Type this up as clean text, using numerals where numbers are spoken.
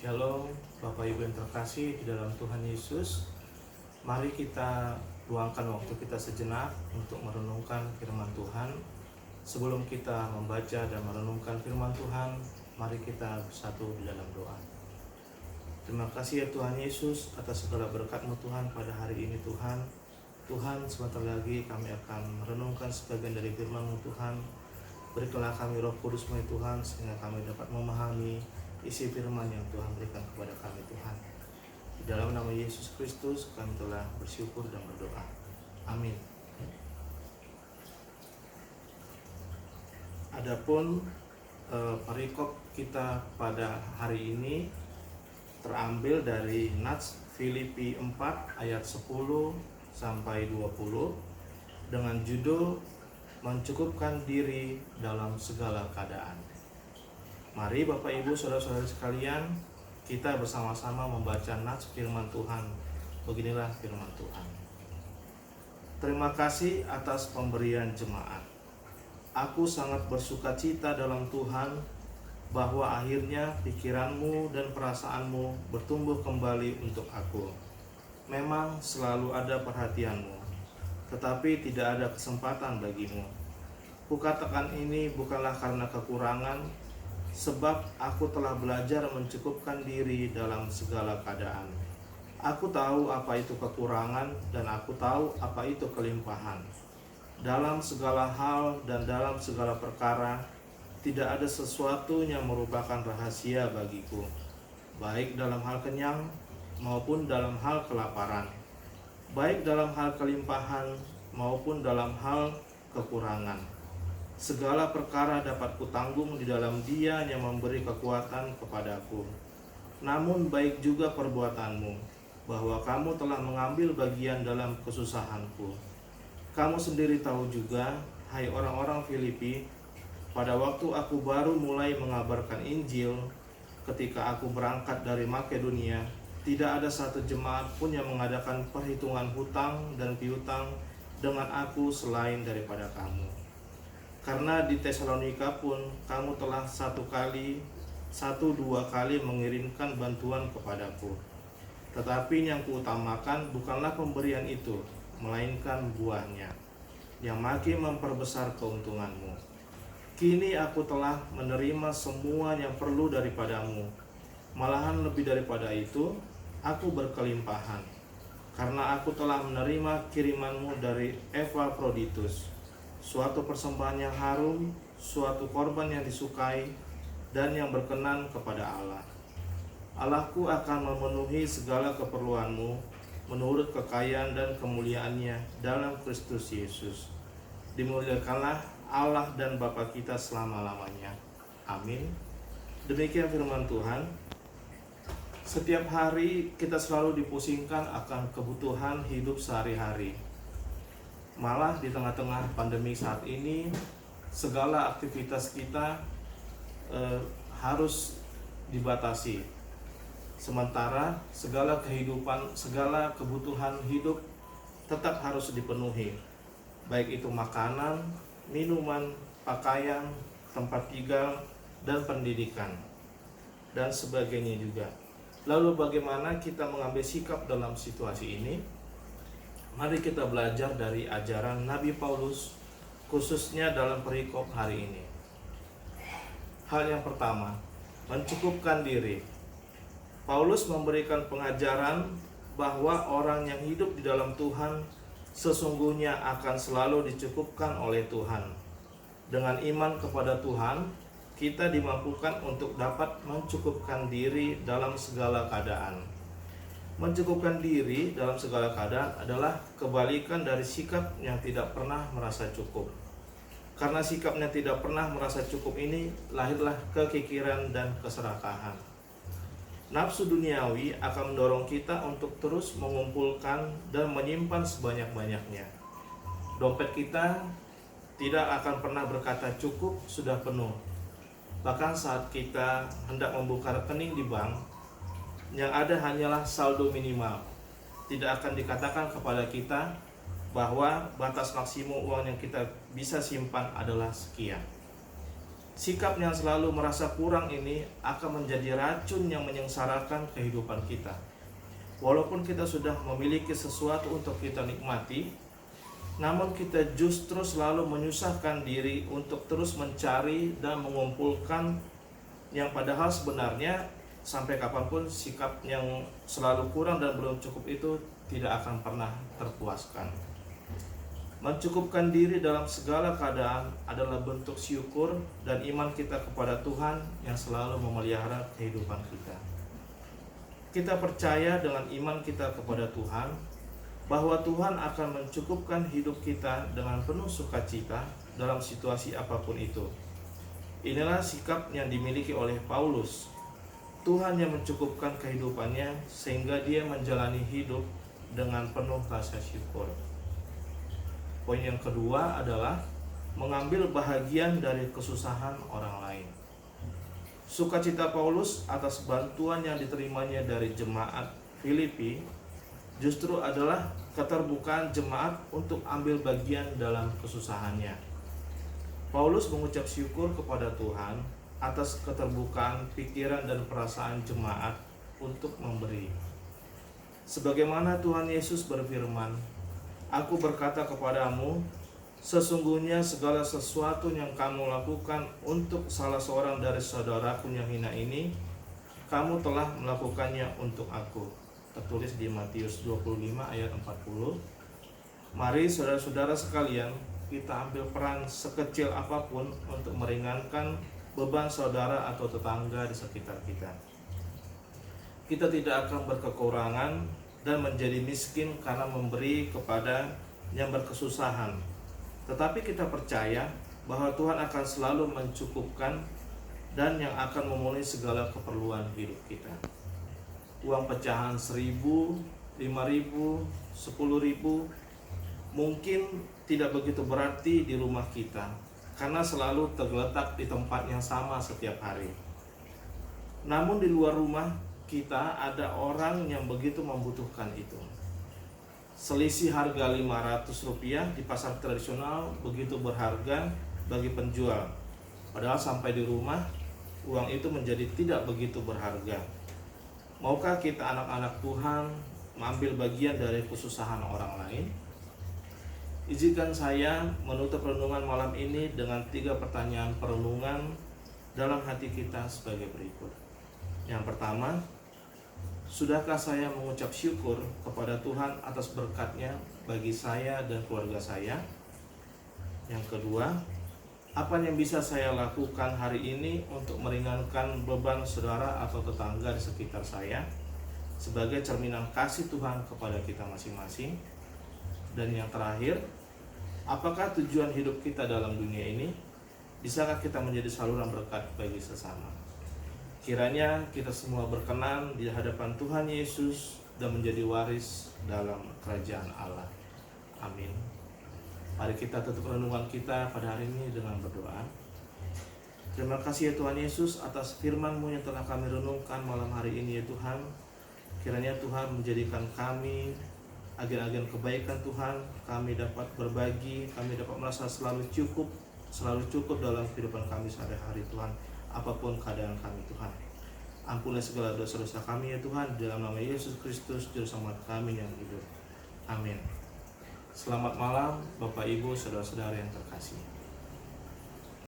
Shalom, Bapak Ibu yang terkasih di dalam Tuhan Yesus. Mari kita luangkan waktu kita sejenak untuk merenungkan firman Tuhan. Sebelum kita membaca dan merenungkan firman Tuhan, mari kita bersatu di dalam doa. Terima kasih ya Tuhan Yesus atas segala berkat-Mu Tuhan pada hari ini Tuhan. Tuhan, sebentar lagi kami akan merenungkan sebagian dari firman-Mu Tuhan. Berikanlah kami Roh Kudus-Mu ya Tuhan, sehingga kami dapat memahami isi firman yang Tuhan berikan kepada kami Tuhan. Di dalam nama Yesus Kristus kami telah bersyukur dan berdoa. Amin. Adapun perikop kita pada hari ini terambil dari Nats Filipi 4 ayat 10 sampai 20 dengan judul mencukupkan diri dalam segala keadaan. Mari Bapak Ibu Saudara-saudara sekalian, kita bersama-sama membaca nats firman Tuhan. Beginilah firman Tuhan. Terima kasih atas pemberian jemaat. Aku sangat bersukacita dalam Tuhan bahwa akhirnya pikiranmu dan perasaanmu bertumbuh kembali untuk aku. Memang selalu ada perhatianmu, tetapi tidak ada kesempatan bagimu. Kukatakan ini bukanlah karena kekurangan, sebab aku telah belajar mencukupkan diri dalam segala keadaan. Aku tahu apa itu kekurangan dan aku tahu apa itu kelimpahan. Dalam segala hal dan dalam segala perkara, tidak ada sesuatu yang merupakan rahasia bagiku, baik dalam hal kenyang maupun dalam hal kelaparan, baik dalam hal kelimpahan maupun dalam hal kekurangan. Segala perkara dapat kutanggung di dalam Dia yang memberi kekuatan kepadaku. Namun baik juga perbuatanmu, bahwa kamu telah mengambil bagian dalam kesusahanku. Kamu sendiri tahu juga, hai orang-orang Filipi, pada waktu aku baru mulai mengabarkan Injil, ketika aku berangkat dari Makedonia, tidak ada satu jemaat pun yang mengadakan perhitungan hutang dan piutang dengan aku selain daripada kamu. Karena di Tesalonika pun kamu telah dua kali mengirimkan bantuan kepadaku. Tetapi yang kuutamakan bukanlah pemberian itu, melainkan buahnya, yang makin memperbesar keuntunganmu. Kini aku telah menerima semua yang perlu daripadamu. Malahan lebih daripada itu, aku berkelimpahan. Karena aku telah menerima kirimanmu dari Epafroditus, suatu persembahan yang harum, suatu korban yang disukai, dan yang berkenan kepada Allah. Allahku akan memenuhi segala keperluanmu menurut kekayaan dan kemuliaannya dalam Kristus Yesus. Dimuliakanlah Allah dan Bapa kita selama-lamanya. Amin. Demikian firman Tuhan. Setiap hari kita selalu dipusingkan akan kebutuhan hidup sehari-hari. Malah di tengah-tengah pandemi saat ini, segala aktivitas kita harus dibatasi. Sementara segala kehidupan, segala kebutuhan hidup tetap harus dipenuhi. Baik itu makanan, minuman, pakaian, tempat tinggal, dan pendidikan, dan sebagainya juga. Lalu bagaimana kita mengambil sikap dalam situasi ini? Mari kita belajar dari ajaran Nabi Paulus, khususnya dalam perikop hari ini. Hal yang pertama, mencukupkan diri. Paulus memberikan pengajaran bahwa orang yang hidup di dalam Tuhan sesungguhnya akan selalu dicukupkan oleh Tuhan. Dengan iman kepada Tuhan, kita dimampukan untuk dapat mencukupkan diri dalam segala keadaan. Mencukupkan diri dalam segala keadaan adalah kebalikan dari sikap yang tidak pernah merasa cukup. Karena sikapnya tidak pernah merasa cukup ini, lahirlah kekikiran dan keserakahan. Nafsu duniawi akan mendorong kita untuk terus mengumpulkan dan menyimpan sebanyak-banyaknya. Dompet kita tidak akan pernah berkata cukup, sudah penuh. Bahkan saat kita hendak membuka rekening di bank, yang ada hanyalah saldo minimal. Tidak akan dikatakan kepada kita bahwa batas maksimum uang yang kita bisa simpan adalah sekian. Sikap yang selalu merasa kurang ini akan menjadi racun yang menyengsarakan kehidupan kita. Walaupun kita sudah memiliki sesuatu untuk kita nikmati, namun kita justru selalu menyusahkan diri untuk terus mencari dan mengumpulkan yang padahal sebenarnya sampai kapanpun sikap yang selalu kurang dan belum cukup itu tidak akan pernah terpuaskan. Mencukupkan diri dalam segala keadaan adalah bentuk syukur dan iman kita kepada Tuhan yang selalu memelihara kehidupan kita. Kita percaya dengan iman kita kepada Tuhan bahwa Tuhan akan mencukupkan hidup kita dengan penuh sukacita dalam situasi apapun itu. Inilah sikap yang dimiliki oleh Paulus. Tuhan yang mencukupkan kehidupannya sehingga dia menjalani hidup dengan penuh rasa syukur. Poin yang kedua adalah mengambil bahagian dari kesusahan orang lain. Sukacita Paulus atas bantuan yang diterimanya dari jemaat Filipi justru adalah keterbukaan jemaat untuk ambil bagian dalam kesusahannya. Paulus mengucap syukur kepada Tuhan atas keterbukaan pikiran dan perasaan jemaat untuk memberi. Sebagaimana Tuhan Yesus berfirman, "Aku berkata kepadamu, sesungguhnya segala sesuatu yang kamu lakukan untuk salah seorang dari saudaraku yang hina ini, kamu telah melakukannya untuk aku." Tertulis di Matius 25 ayat 40. Mari saudara-saudara sekalian, kita ambil peran sekecil apapun untuk meringankan beban saudara atau tetangga di sekitar kita. Kita tidak akan berkekurangan dan menjadi miskin karena memberi kepada yang berkesusahan. Tetapi kita percaya bahwa Tuhan akan selalu mencukupkan dan yang akan memenuhi segala keperluan hidup kita. Uang pecahan 1.000, 5.000, 10.000 mungkin tidak begitu berarti di rumah kita karena selalu tergeletak di tempat yang sama setiap hari. Namun di luar rumah kita ada orang yang begitu membutuhkan itu. Selisih harga Rp500 di pasar tradisional begitu berharga bagi penjual. Padahal sampai di rumah, uang itu menjadi tidak begitu berharga. Maukah kita anak-anak Tuhan mengambil bagian dari kesusahan orang lain? Izinkan saya menutup renungan malam ini dengan 3 pertanyaan perenungan dalam hati kita sebagai berikut. Yang pertama, sudahkah saya mengucap syukur kepada Tuhan atas berkat-Nya bagi saya dan keluarga saya? Yang kedua, apa yang bisa saya lakukan hari ini untuk meringankan beban saudara atau tetangga di sekitar saya sebagai cerminan kasih Tuhan kepada kita masing-masing? Dan yang terakhir, apakah tujuan hidup kita dalam dunia ini? Bisakah kita menjadi saluran berkat bagi sesama? Kiranya kita semua berkenan di hadapan Tuhan Yesus dan menjadi waris dalam kerajaan Allah. Amin. Mari kita tutup renungan kita pada hari ini dengan berdoa. Terima kasih ya Tuhan Yesus atas firman-Mu yang telah kami renungkan malam hari ini ya Tuhan. Kiranya Tuhan menjadikan kami agen-agen kebaikan Tuhan. Kami dapat berbagi, kami dapat merasa selalu cukup dalam kehidupan kami sehari-hari Tuhan. Apapun keadaan kami Tuhan, ampunilah segala dosa-dosa kami ya Tuhan, dalam nama Yesus Kristus Juru Selamat kami yang hidup. Amin. Selamat malam Bapak Ibu saudara-saudara yang terkasih.